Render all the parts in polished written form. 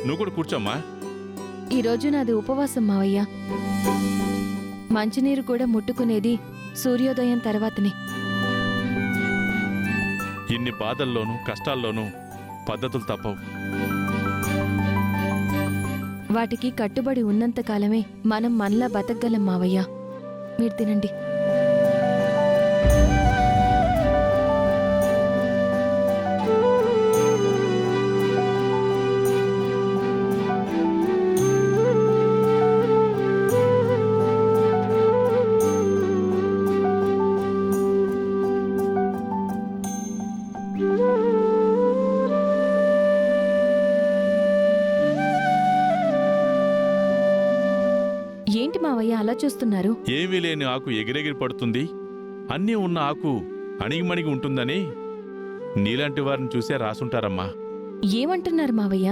నువ్వు కూడా కూర్చోమ్మా. ఈరోజు నాది ఉపవాసం మావయ్య. మంచినీరు కూడా ముట్టుకునేది సూర్యోదయం తర్వాతనే. ఇన్ని బాధల్లోనూ కష్టాల్లోనూ పద్ధతులు తప్పవు. వాటికి కట్టుబడి ఉన్నంతకాలమే మనం మనలా బతకగలం మావయ్య. మీరు తినండి. ఏంటి మావయ్య అలా చూస్తున్నారు? ఏమీ లేని ఆకు ఎగిరెగిరి పడుతుంది, అన్నీ ఉన్న ఆకు అణిగిమణిగి ఉంటుందని నీలాంటి వారిని చూసే రాసుంటారమ్మా. ఏమంటున్నారు మావయ్య?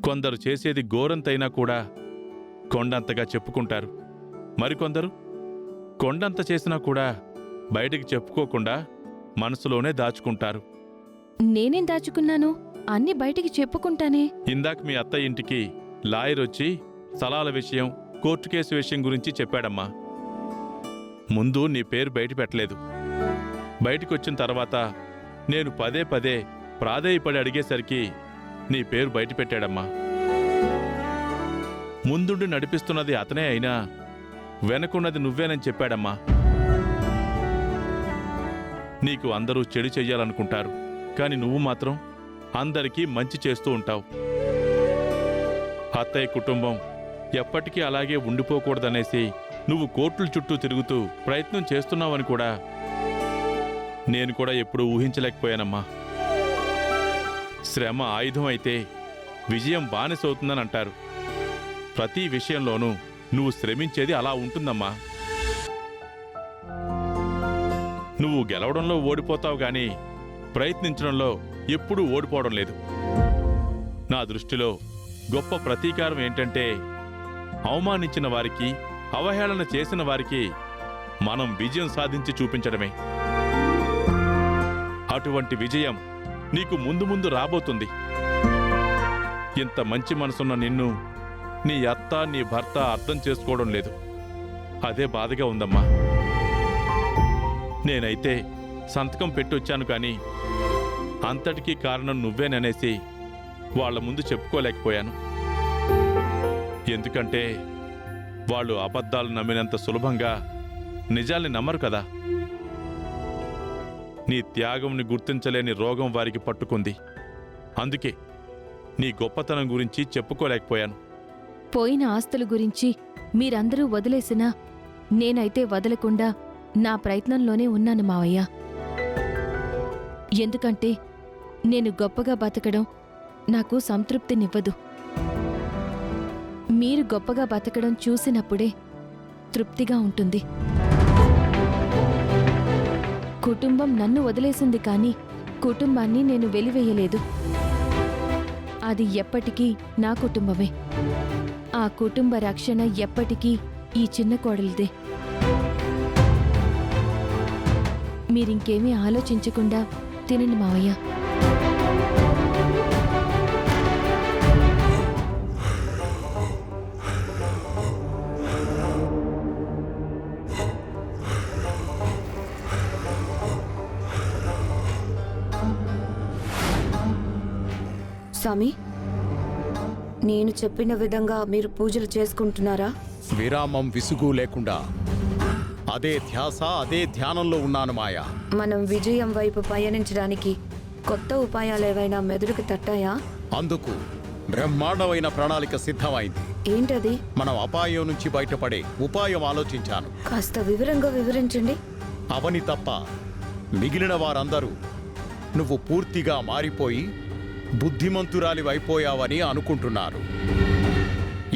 కొందరు చేసేది ఘోరంతైనా కూడా కొండంతగా చెప్పుకుంటారు. మరికొందరు కొండంత చేసినా కూడా బయటికి చెప్పుకోకుండా మనసులోనే దాచుకుంటారు. నేనేం దాచుకున్నాను? అన్నీ బయటికి చెప్పుకుంటానే. ఇందాక మీ అత్త ఇంటికి లాయర్ వచ్చి స్థలాల విషయం, కోర్టు కేసు విషయం గురించి చెప్పాడమ్మా. ముందు నీ పేరు బయట పెట్టలేదు. బయటికొచ్చిన తర్వాత నేను పదే పదే ప్రాధేయపడి అడిగేసరికి నీ పేరు బయట పెట్టాడమ్మా. ముందుండి నడిపిస్తున్నది అతనే అయినా వెనకున్నది నువ్వేనని చెప్పాడమ్మా. నీకు అందరూ చెడు చెయ్యాలనుకుంటారు, కాని నువ్వు మాత్రం అందరికీ మంచి చేస్తూ ఉంటావు. అత్తయ్య కుటుంబం ఎప్పటికీ అలాగే ఉండిపోకూడదనేసి నువ్వు కోర్టుల చుట్టూ తిరుగుతూ ప్రయత్నం చేస్తున్నావని కూడా నేను కూడా ఎప్పుడూ ఊహించలేకపోయానమ్మా. శ్రమ ఆయుధం అయితే విజయం బానిసవుతుందని అంటారు. ప్రతి విషయంలోనూ నువ్వు శ్రమించేది అలా ఉంటుందమ్మా. నువ్వు గెలవడంలో ఓడిపోతావు గాని ప్రయత్నించడంలో ఎప్పుడూ ఓడిపోవడం లేదు. నా దృష్టిలో గొప్ప ప్రతీకారం ఏంటంటే అవమానించిన వారికి, అవహేళన చేసిన వారికి మనం విజయం సాధించి చూపించడమే. అటువంటి విజయం నీకు ముందు ముందు రాబోతుంది. ఇంత మంచి మనసున్న నిన్ను నీ అత్త, నీ భర్త అర్థం చేసుకోవడం లేదు. అదే బాధగా ఉందమ్మా. నేనైతే సంతకం పెట్టొచ్చాను కానీ అంతటికీ కారణం నువ్వేననేసి వాళ్ల ముందు చెప్పుకోలేకపోయాను. ఎందుకంటే వాళ్ళు అబద్ధాలు నమ్మినంత సులభంగా నిజాల్ని నమ్మరు కదా. నీ త్యాగంని గుర్తించలేని రోగం వారికి పట్టుకుంది. అందుకే నీ గొప్పతనం గురించి చెప్పుకోలేకపోయాను. పోయిన ఆస్తుల గురించి మీరందరూ వదిలేసినా నేనైతే వదలకుండా నా ప్రయత్నంలోనే ఉన్నాను మావయ్య. ఎందుకంటే నేను గొప్పగా బతకడం నాకు సంతృప్తినివ్వదు. మీరు గొప్పగా బతకడం చూసినప్పుడే తృప్తిగా ఉంటుంది. కుటుంబం నన్ను వదిలేసింది కానీ కుటుంబాన్ని నేను వెలివేయలేదు. అది ఎప్పటికీ నా కుటుంబమే. ఆ కుటుంబ రక్షణ ఎప్పటికీ ఈ చిన్న కోడలిదే. మీరింకేమీ ఆలోచించకుండా తినండి మావయ్య. స్వామి, నేను చెప్పిన విధంగా మీరు పూజలు చేసుకుంటున్నారా? విరామం విసుగు లేకుండా అదే ధ్యాస, అదే ధ్యానంలో ఉన్నాను మాయా. మనం విజయం వైపు పయనించడానికి కొత్త ఉపాయాలేవైనా మెదడుకు తట్టాయా? అందుకు బ్రహ్మాండమైన ప్రణాళిక సిద్ధమైంది. ఏంటది? మనం అపాయం నుంచి బయటపడే ఉపాయం ఆలోచించాను. కాస్త వివరంగా వివరించండి. అవని తప్ప మిగిలిన వారందరూ నువ్వు పూర్తిగా మారిపోయి బుద్ధిమంతురాలివైపోయావని అనుకుంటున్నారు.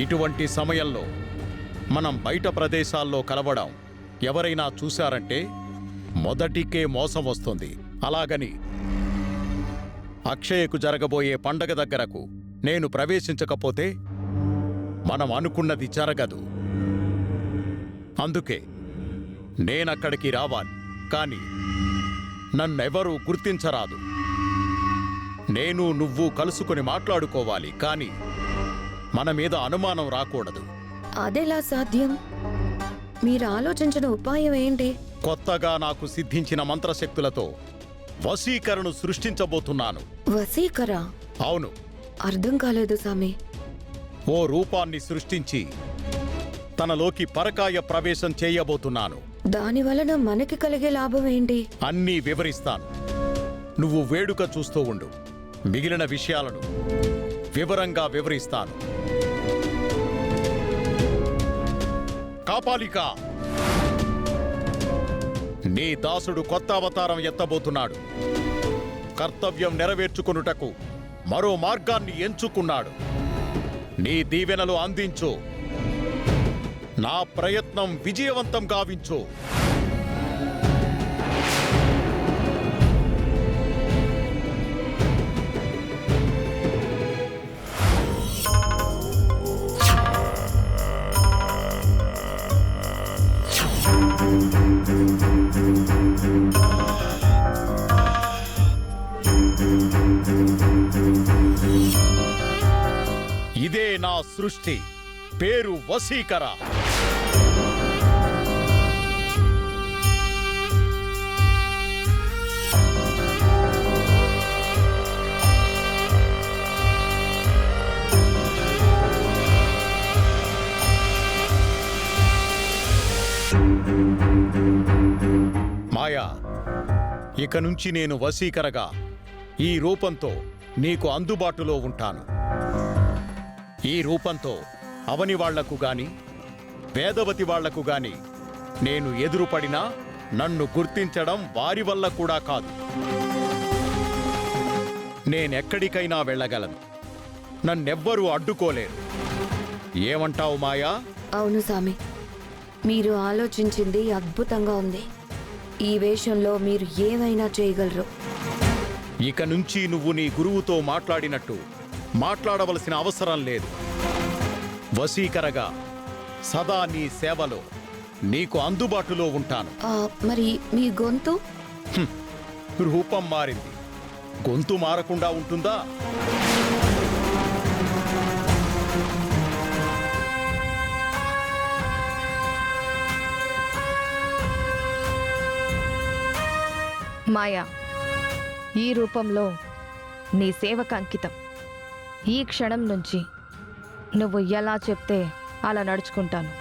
ఇటువంటి సమయంలో మనం బయట ప్రదేశాల్లో కలవడం ఎవరైనా చూశారంటే మొదటికే మోసం వస్తుంది. అలాగని అక్షయకు జరగబోయే పండగ దగ్గరకు నేను ప్రవేశించకపోతే మనం అనుకున్నది జరగదు. అందుకే నేనక్కడికి రావాలి, కానీ నన్నెవరూ గుర్తించరాదు. నేను నువ్వు కలుసుకొని మాట్లాడుకోవాలి, కానీ మన మీద అనుమానం రాకూడదు. అదెలా సాధ్యం? మీరు ఆలోచించిన ఉపాయం ఏంటి? కొత్తగా నాకు సిద్ధించిన మంత్రశక్తులతో వశీకరణను సృష్టించబోతున్నాను. వశీకరా? అవును, అర్థం కాలేదు స్వామి. ఓ రూపాన్ని సృష్టించి తనలోకి పరకాయ ప్రవేశం చేయబోతున్నాను. దాని వలన మనకి కలిగే లాభం ఏంటి? అన్నీ వివరిస్తాను. నువ్వు వేడుక చూస్తూ ఉండు. మిగిలిన విషయాలను వివరంగా వివరిస్తాను. కాపాలిక, నీ దాసుడు కొత్త అవతారం ఎత్తబోతున్నాడు. కర్తవ్యం నెరవేర్చుకొనుటకు మరో మార్గాన్ని ఎంచుకున్నాడు. నీ దీవెనలు అందించు. నా ప్రయత్నం విజయవంతం గావించు. ఇదే నా సృష్టి. పేరు వశీకర. మాయా, ఇక నుంచి నేను వశీకరగా ఈ రూపంతో నీకు అందుబాటులో ఉంటాను. ఈ రూపంతో అవని వాళ్లకు గాని వేదవతి వాళ్లకు గాని నేను ఎదురుపడినా నన్ను గుర్తించడం వారి వల్ల కూడా కాదు. నేనెక్కడికైనా వెళ్ళగలను. నన్నెవ్వరూ అడ్డుకోలేరు. ఏమంటావు మాయా? అవును స్వామి, మీరు ఆలోచించింది అద్భుతంగా ఉంది. ఈ వేషంలో మీరు ఏమైనా చేయగలరు. ఇక నుంచి నువ్వు నీ గురువుతో మాట్లాడినట్టు మాట్లాడవలసిన అవసరం లేదు. వశీకరగా సదా నీ సేవలో నీకు అందుబాటులో ఉంటాను. మరి మీ గొంతు? రూపం మారింది, గొంతు మారకుండా ఉంటుందా? మాయా, ఈ రూపంలో నీ సేవకు అంకితం. ఈ క్షణం నుంచి నువ్వు ఎలా చెప్తే అలా నడుచుకుంటాను.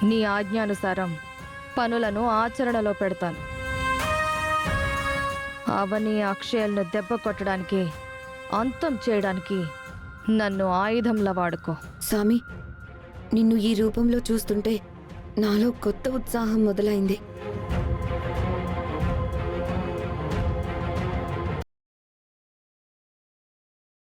నీ ఆజ్ఞానుసారం పనులను ఆచరణలో పెడతాను. అవని అక్షయలను దెబ్బ కొట్టడానికి, అంతం చేయడానికి నన్ను ఆయుధంలా వాడుకో. స్వామి, నిన్ను ఈ రూపంలో చూస్తుంటే నాలో కొత్త ఉత్సాహం మొదలైంది.